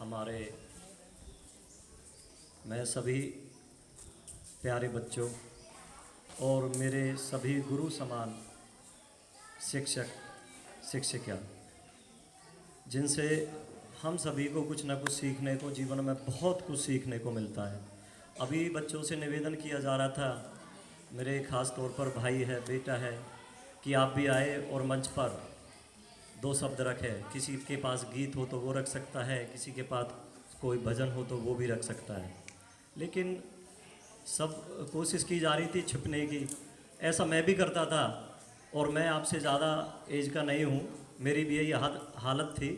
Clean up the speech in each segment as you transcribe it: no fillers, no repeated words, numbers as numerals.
हमारे मैं सभी प्यारे बच्चों और मेरे सभी गुरु समान शिक्षक शिक्षिका, जिनसे हम सभी को कुछ ना कुछ सीखने को, जीवन में बहुत कुछ सीखने को मिलता है। अभी बच्चों से निवेदन किया जा रहा था, मेरे ख़ास तौर पर भाई है, बेटा है, कि आप भी आए और मंच पर दो शब्द रखें। किसी के पास गीत हो तो वो रख सकता है, किसी के पास कोई भजन हो तो वो भी रख सकता है, लेकिन सब कोशिश की जा रही थी छिपने की। ऐसा मैं भी करता था और मैं आपसे ज़्यादा एज का नहीं हूँ, मेरी भी यही हालत थी।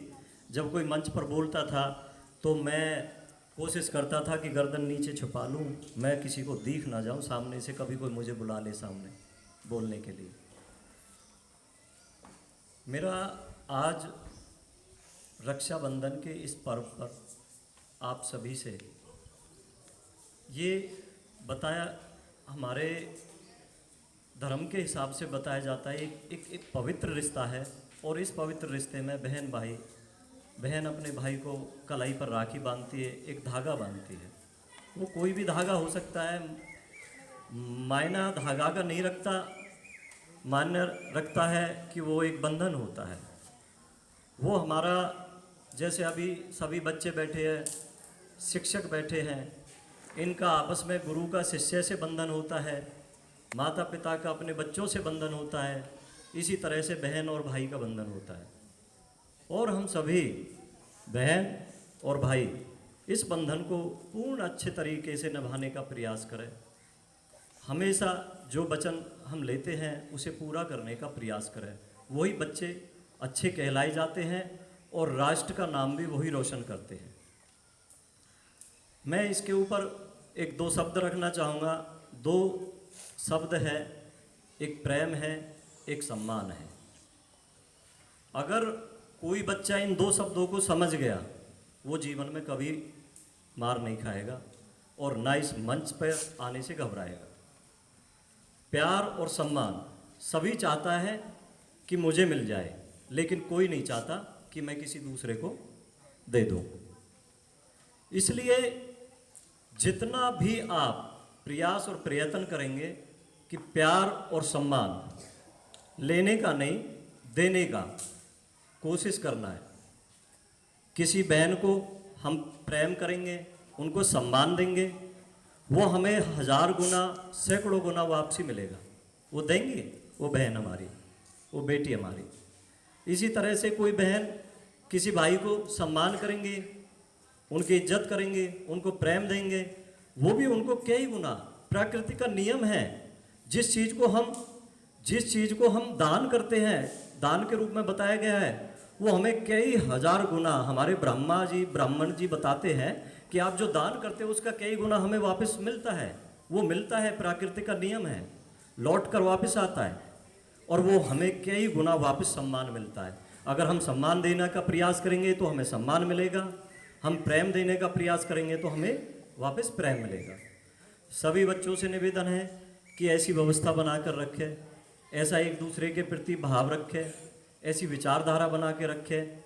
जब कोई मंच पर बोलता था तो मैं कोशिश करता था कि गर्दन नीचे छुपा लूँ, मैं किसी को दिख ना जाऊँ सामने से, कभी कोई मुझे बुला ले सामने बोलने के लिए। मेरा आज रक्षाबंधन के इस पर्व पर आप सभी से ये बताया, हमारे धर्म के हिसाब से बताया जाता है एक पवित्र रिश्ता है, और इस पवित्र रिश्ते में बहन अपने भाई को कलाई पर राखी बांधती है, एक धागा बांधती है। वो कोई भी धागा हो सकता है, मायना धागा का नहीं रखता, मान्य रखता है कि वो एक बंधन होता है। वो हमारा, जैसे अभी सभी बच्चे बैठे हैं, शिक्षक बैठे हैं, इनका आपस में गुरु का शिष्य से बंधन होता है, माता पिता का अपने बच्चों से बंधन होता है, इसी तरह से बहन और भाई का बंधन होता है। और हम सभी बहन और भाई इस बंधन को पूर्ण अच्छे तरीके से निभाने का प्रयास करें। हमेशा जो वचन हम लेते हैं उसे पूरा करने का प्रयास करें। वही बच्चे अच्छे कहलाए जाते हैं और राष्ट्र का नाम भी वही रोशन करते हैं। मैं इसके ऊपर एक दो शब्द रखना चाहूँगा। दो शब्द है, एक प्रेम है, एक सम्मान है। अगर कोई बच्चा इन दो शब्दों को समझ गया, वो जीवन में कभी मार नहीं खाएगा और ना इस मंच पर आने से घबराएगा। प्यार और सम्मान सभी चाहता है कि मुझे मिल जाए, लेकिन कोई नहीं चाहता कि मैं किसी दूसरे को दे दूं। इसलिए जितना भी आप प्रयास और प्रयत्न करेंगे कि प्यार और सम्मान लेने का नहीं, देने का कोशिश करना है। किसी बहन को हम प्रेम करेंगे, उनको सम्मान देंगे, वो हमें 1000 गुना, सैकड़ों गुना वापसी मिलेगा। वो देंगे, वो बहन हमारी, वो बेटी हमारी। इसी तरह से कोई बहन किसी भाई को सम्मान करेंगे, उनकी इज्जत करेंगे, उनको प्रेम देंगे, वो भी उनको कई गुना, प्रकृति का नियम है, जिस चीज़ को हम दान करते हैं, दान के रूप में बताया गया है, वो हमें कई 1000 गुना, हमारे ब्राह्मण जी बताते हैं कि आप जो दान करते हो उसका कई गुना हमें वापस मिलता है। वो मिलता है, प्रकृति का नियम है, लौट कर वापस आता है, और वो हमें कई गुना वापस सम्मान मिलता है। अगर हम सम्मान देने का प्रयास करेंगे तो हमें सम्मान मिलेगा, हम प्रेम देने का प्रयास करेंगे तो हमें वापस प्रेम मिलेगा। सभी बच्चों से निवेदन है कि ऐसी व्यवस्था बनाकर रखें, ऐसा एक दूसरे के प्रति भाव रखें, ऐसी विचारधारा बना के रखें।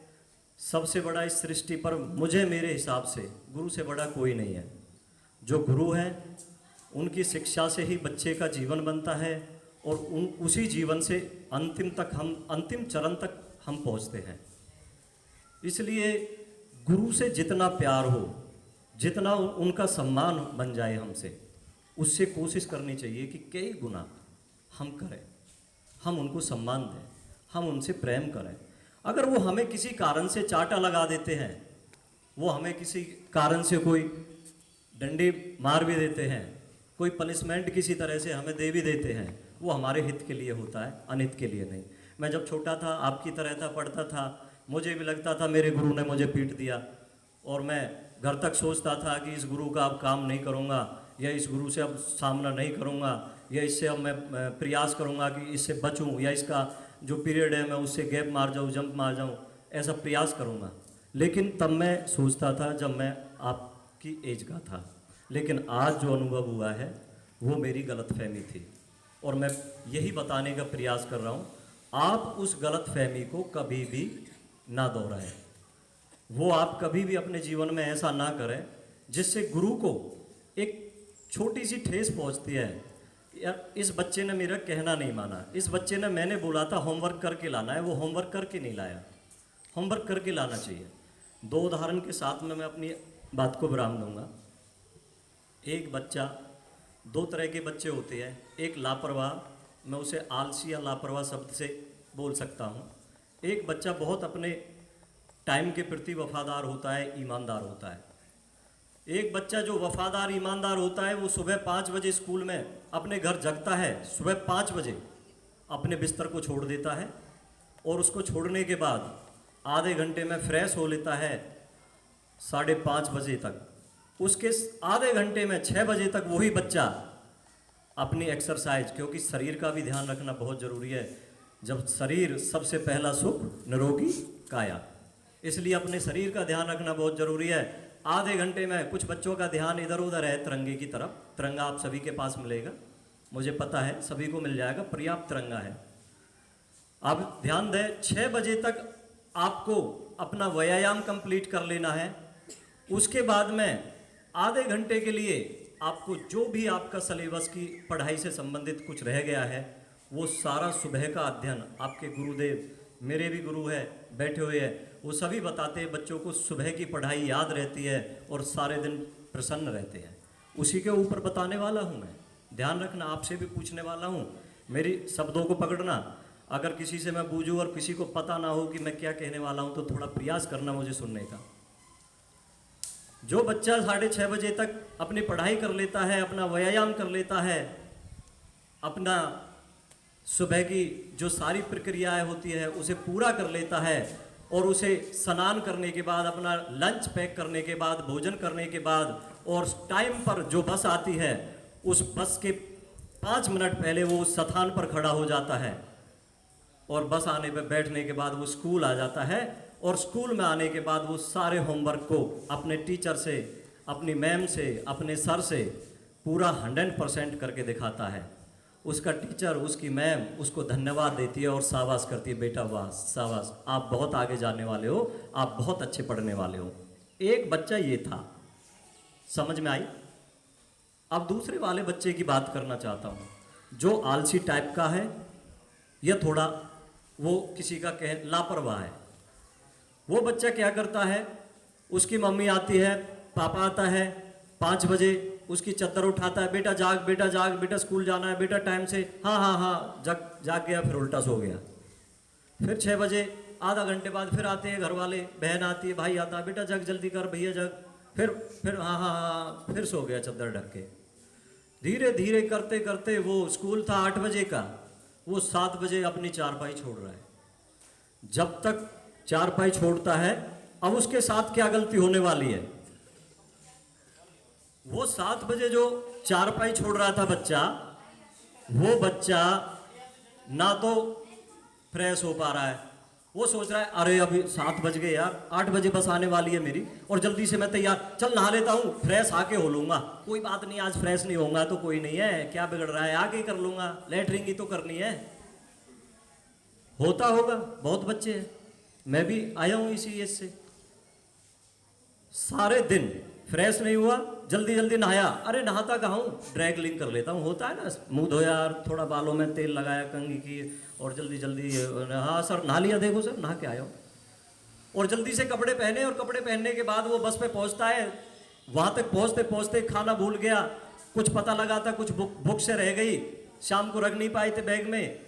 सबसे बड़ा इस सृष्टि पर मुझे, मेरे हिसाब से गुरु से बड़ा कोई नहीं है। जो गुरु हैं उनकी शिक्षा से ही बच्चे का जीवन बनता है, और उसी जीवन से अंतिम चरण तक हम पहुंचते हैं। इसलिए गुरु से जितना प्यार हो, जितना उनका सम्मान बन जाए हमसे, उससे कोशिश करनी चाहिए कि कई गुना हम करें, हम उनको सम्मान दें, हम उनसे प्रेम करें। अगर वो हमें किसी कारण से चाटा लगा देते हैं, वो हमें किसी कारण से कोई डंडी मार भी देते हैं, कोई पनिशमेंट किसी तरह से हमें दे भी देते हैं, वो हमारे हित के लिए होता है, अनहित के लिए नहीं। मैं जब छोटा था, आपकी तरह था, पढ़ता था, मुझे भी लगता था मेरे गुरु ने मुझे पीट दिया, और मैं घर तक सोचता था कि इस गुरु का अब काम नहीं करूँगा, या इस गुरु से अब सामना नहीं करूँगा, या इससे अब मैं प्रयास करूँगा कि इससे बचूँ, या इसका जो पीरियड है मैं उससे गैप मार जाऊँ, जंप मार जाऊँ, ऐसा प्रयास करूँगा। लेकिन तब मैं सोचता था जब मैं आपकी एज का था। लेकिन आज जो अनुभव हुआ है वो मेरी गलतफहमी थी, और मैं यही बताने का प्रयास कर रहा हूँ, आप उस गलतफहमी को कभी भी ना दोहराएं। वो आप कभी भी अपने जीवन में ऐसा ना करें जिससे गुरु को एक छोटी सी ठेस पहुंचती है। यार इस बच्चे ने मेरा कहना नहीं माना, इस बच्चे ने मैंने बोला था होमवर्क करके लाना है, वो होमवर्क करके नहीं लाया। होमवर्क करके लाना चाहिए। दो उदाहरण के साथ में मैं अपनी बात को विराम दूंगा। एक बच्चा, दो तरह के बच्चे होते हैं। एक लापरवाह, मैं उसे आलसी या लापरवाह शब्द से बोल सकता हूँ। एक बच्चा बहुत अपने टाइम के प्रति वफादार होता है, ईमानदार होता है। एक बच्चा जो वफादार ईमानदार होता है वो सुबह 5 बजे स्कूल में अपने घर जगता है, सुबह 5 बजे अपने बिस्तर को छोड़ देता है और उसको छोड़ने के बाद आधे घंटे में फ्रेश हो लेता है 5:30 बजे तक। उसके आधे घंटे में 6 बजे तक वही बच्चा अपनी एक्सरसाइज, क्योंकि शरीर का भी ध्यान रखना बहुत ज़रूरी है। जब शरीर सबसे पहला सुख निरोगी काया, इसलिए अपने शरीर का ध्यान रखना बहुत ज़रूरी है। आधे घंटे में कुछ बच्चों का ध्यान इधर उधर है तिरंगे की तरफ। तिरंगा आप सभी के पास मिलेगा, मुझे पता है सभी को मिल जाएगा, पर्याप्त तिरंगा है। आप ध्यान दें, 6 बजे तक आपको अपना व्यायाम कंप्लीट कर लेना है। उसके बाद में आधे घंटे के लिए आपको जो भी आपका सिलेबस की पढ़ाई से संबंधित कुछ रह गया है वो सारा सुबह का अध्ययन, आपके गुरुदेव, मेरे भी गुरु है बैठे हुए हैं, वो सभी बताते हैं बच्चों को सुबह की पढ़ाई याद रहती है और सारे दिन प्रसन्न रहते हैं। उसी के ऊपर बताने वाला हूँ मैं। ध्यान रखना, आपसे भी पूछने वाला हूँ, मेरी शब्दों को पकड़ना। अगर किसी से मैं बूझूँ और किसी को पता ना हो कि मैं क्या कहने वाला हूँ तो थोड़ा प्रयास करना मुझे सुनने का। जो बच्चा 6:30 बजे तक अपनी पढ़ाई कर लेता है, अपना व्यायाम कर लेता है, अपना सुबह की जो सारी प्रक्रियाएं होती है उसे पूरा कर लेता है और उसे स्नान करने के बाद, अपना लंच पैक करने के बाद, भोजन करने के बाद और टाइम पर जो बस आती है उस बस के 5 मिनट पहले वो उस स्थान पर खड़ा हो जाता है और बस आने पर बैठने के बाद वो स्कूल आ जाता है और स्कूल में आने के बाद वो सारे होमवर्क को अपने टीचर से, अपनी मैम से, अपने सर से पूरा 100% करके दिखाता है। उसका टीचर, उसकी मैम उसको धन्यवाद देती है और शाबाश करती है, बेटा वाह शाबाश, आप बहुत आगे जाने वाले हो, आप बहुत अच्छे पढ़ने वाले हो। एक बच्चा ये था, समझ में आई। अब दूसरे वाले बच्चे की बात करना चाहता हूँ जो आलसी टाइप का है या थोड़ा वो किसी का कह लापरवाह है। वो बच्चा क्या करता है, उसकी मम्मी आती है, पापा आता है, 5 बजे उसकी चद्दर उठाता है, बेटा जाग, बेटा जाग, बेटा स्कूल जाना है, बेटा टाइम से, हाँ हाँ हाँ, जाग गया, फिर उल्टा सो गया। फिर 6 बजे आधा घंटे बाद फिर आते हैं घर वाले, बहन आती है, भाई आता है, बेटा जग, जल्दी कर भैया जग, फिर हाँ हाँ हाँ, फिर सो गया चद्दर ढक के। धीरे धीरे करते करते वो स्कूल था 8 बजे का, वो 7 बजे अपनी चारपाई छोड़ रहा है। जब तक चारपाई छोड़ता है, अब उसके साथ क्या गलती होने वाली है, वो 7 बजे जो चारपाई छोड़ रहा था बच्चा, वो बच्चा ना तो फ्रेश हो पा रहा है। वो सोच रहा है अरे अभी 7 बज गए यार, 8 बजे बस आने वाली है मेरी और जल्दी से मैं तैयार, चल नहा लेता हूँ, फ्रेश आके हो लूँगा, कोई बात नहीं, आज फ्रेश नहीं होऊंगा तो कोई नहीं है, क्या बिगड़ रहा है, आके कर लूँगा, लेटरिंग ही तो करनी है। होता होगा, बहुत बच्चे हैं, मैं भी आया हूँ इसी एज से। सारे दिन फ्रेश नहीं हुआ, जल्दी जल्दी नहाया, अरे नहाता कहाँ हूँ, ड्रैगलिंग कर लेता हूँ, होता है ना, मुंह धोया, थोड़ा बालों में तेल लगाया कंघी की और जल्दी जल्दी, हाँ सर नहा लिया, देखो सर नहा के आया हूँ, और जल्दी से कपड़े पहने, और कपड़े पहनने के बाद वो बस पे पहुँचता है। वहाँ तक पहुँचते पहुँचते खाना भूल गया, कुछ पता लगा था, कुछ बुक से रह गई, शाम को रख नहीं पाए थे बैग में,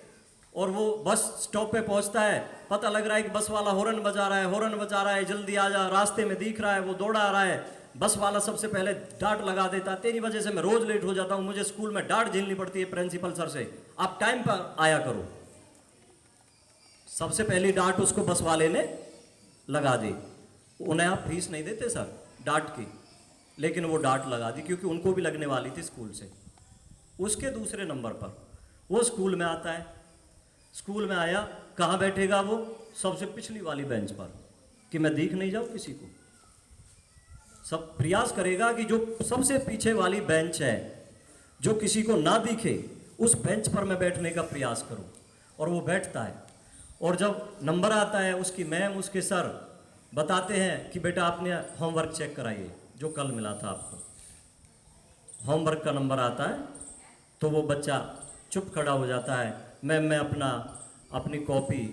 और वो बस स्टॉप पे पहुंचता है, पता लग रहा है कि बस वाला हॉर्न बजा रहा है, हॉर्न बजा रहा है, जल्दी आ जा, रास्ते में दिख रहा है, वो दौड़ा आ रहा है, बस वाला सबसे पहले डांट लगा देता है, तेरी वजह से मैं रोज लेट हो जाता हूं, मुझे स्कूल में डांट झेलनी पड़ती है प्रिंसिपल सर से, आप टाइम पर आया करो। सबसे पहली डांट उसको बस वाले ने लगा दी। उन्हें आप फीस नहीं देते सर डांट की, लेकिन वो डांट लगा दी क्योंकि उनको भी लगने वाली थी स्कूल से। उसके दूसरे नंबर पर वो स्कूल में आता है, स्कूल में आया, कहाँ बैठेगा वो, सबसे पिछली वाली बेंच पर, कि मैं दिख नहीं जाऊं किसी को। सब प्रयास करेगा कि जो सबसे पीछे वाली बेंच है, जो किसी को ना दिखे, उस बेंच पर मैं बैठने का प्रयास करूं। और वो बैठता है, और जब नंबर आता है, उसकी मैम, उसके सर बताते हैं कि बेटा आपने होमवर्क चेक कराइए जो कल मिला था आपको। होमवर्क का नंबर आता है तो वो बच्चा चुप खड़ा हो जाता है, मैम मैं अपनी कॉपी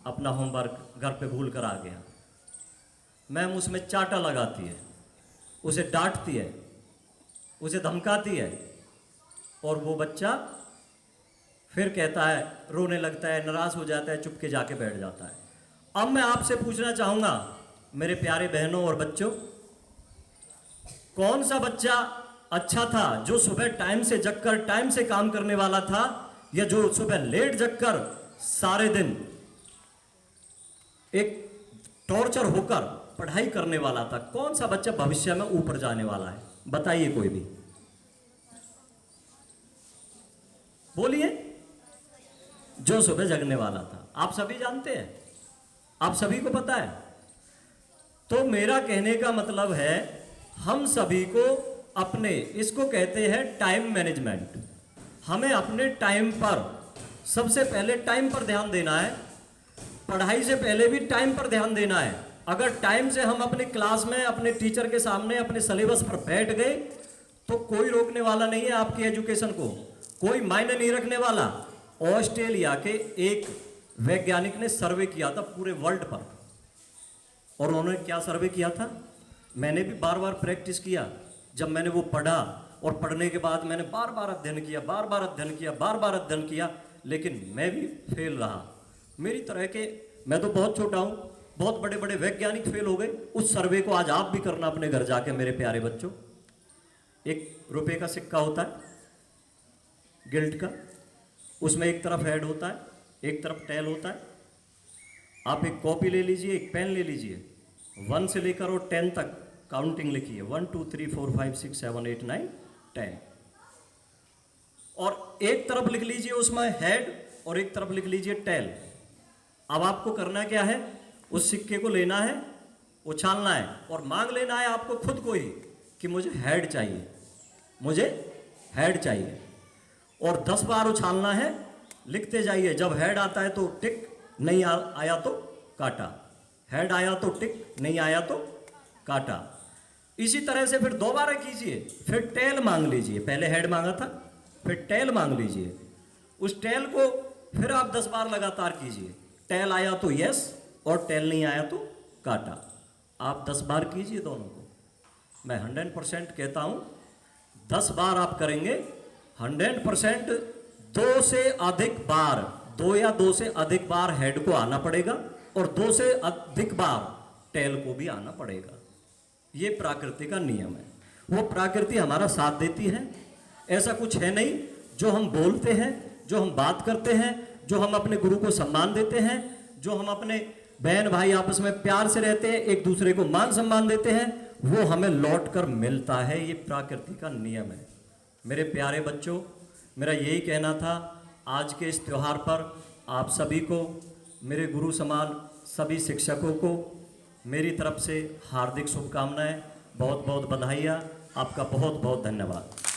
अपना होमवर्क घर पे भूल कर आ गया। मैम उसमें चाटा लगाती है, उसे डांटती है, उसे धमकाती है, और वो बच्चा फिर कहता है, रोने लगता है, नाराज हो जाता है, चुपके जाके बैठ जाता है। अब मैं आपसे पूछना चाहूंगा मेरे प्यारे बहनों और बच्चों, कौन सा बच्चा अच्छा था, जो सुबह टाइम से जगकर टाइम से काम करने वाला था, या जो सुबह लेट जगकर सारे दिन एक टॉर्चर होकर पढ़ाई करने वाला था? कौन सा बच्चा भविष्य में ऊपर जाने वाला है? बताइए कोई भी, बोलिए। जो सुबह जगने वाला था। आप सभी जानते हैं, आप सभी को पता है। तो मेरा कहने का मतलब है, हम सभी को अपने, इसको कहते हैं टाइम मैनेजमेंट। हमें अपने टाइम पर, सबसे पहले टाइम पर ध्यान देना है। पढ़ाई से पहले भी टाइम पर ध्यान देना है। अगर टाइम से हम अपनी क्लास में अपने टीचर के सामने अपने सिलेबस पर बैठ गए तो कोई रोकने वाला नहीं है आपकी एजुकेशन को, कोई मायने नहीं रखने वाला। ऑस्ट्रेलिया के एक वैज्ञानिक ने सर्वे किया था पूरे वर्ल्ड पर, और उन्होंने क्या सर्वे किया था, मैंने भी बार बार प्रैक्टिस किया। जब मैंने वो पढ़ा और पढ़ने के बाद मैंने बार बार अध्ययन किया, बार बार अध्ययन किया, बार बार अध्ययन किया, लेकिन मैं भी फेल रहा। मेरी तरह के, मैं तो बहुत छोटा हूँ, बहुत बड़े बड़े वैज्ञानिक फेल हो गए। उस सर्वे को आज आप भी करना अपने घर जाके मेरे प्यारे बच्चों। ₹1 का सिक्का होता है गिल्ट का, उसमें एक तरफ हेड होता है, एक तरफ टेल होता है। आप एक कॉपी ले लीजिए, एक पेन ले लीजिए, 1 से लेकर और 10 तक काउंटिंग लिखिए, 1 2 3 4 5 6 7 8 9 10, और एक तरफ लिख लीजिए उसमें हेड और एक तरफ लिख लीजिए टेल। अब आपको करना क्या है, उस सिक्के को लेना है, उछालना है और मांग लेना है आपको खुद को ही कि मुझे हेड चाहिए, मुझे हेड चाहिए, और 10 बार उछालना है। लिखते जाइए, जब हेड आता है तो टिक, नहीं आया तो काटा, हेड आया तो टिक, नहीं आया तो काटा। इसी तरह से फिर दोबारा कीजिए, फिर टेल मांग लीजिए। पहले हेड मांगा था, फिर टेल मांग लीजिए। उस टेल को फिर आप 10 बार लगातार कीजिए। टेल आया तो यस और टेल नहीं आया तो काटा। आप 10 बार कीजिए दोनों को। मैं 100% कहता हूं, 10 बार आप करेंगे 100%, 2 से अधिक बार, 2 या 2 से अधिक बार हेड को आना पड़ेगा और 2 से अधिक बार टेल को भी आना पड़ेगा। ये प्रकृति का नियम है। वो प्रकृति हमारा साथ देती है। ऐसा कुछ है नहीं, जो हम बोलते हैं, जो हम बात करते हैं, जो हम अपने गुरु को सम्मान देते हैं, जो हम अपने बहन भाई आपस में प्यार से रहते हैं, एक दूसरे को मान सम्मान देते हैं, वो हमें लौट कर मिलता है। ये प्रकृति का नियम है। मेरे प्यारे बच्चों, मेरा यही कहना था आज के इस त्यौहार पर। आप सभी को, मेरे गुरु समान सभी शिक्षकों को मेरी तरफ से हार्दिक शुभकामनाएं, बहुत बहुत बधाइयाँ। आपका बहुत बहुत धन्यवाद।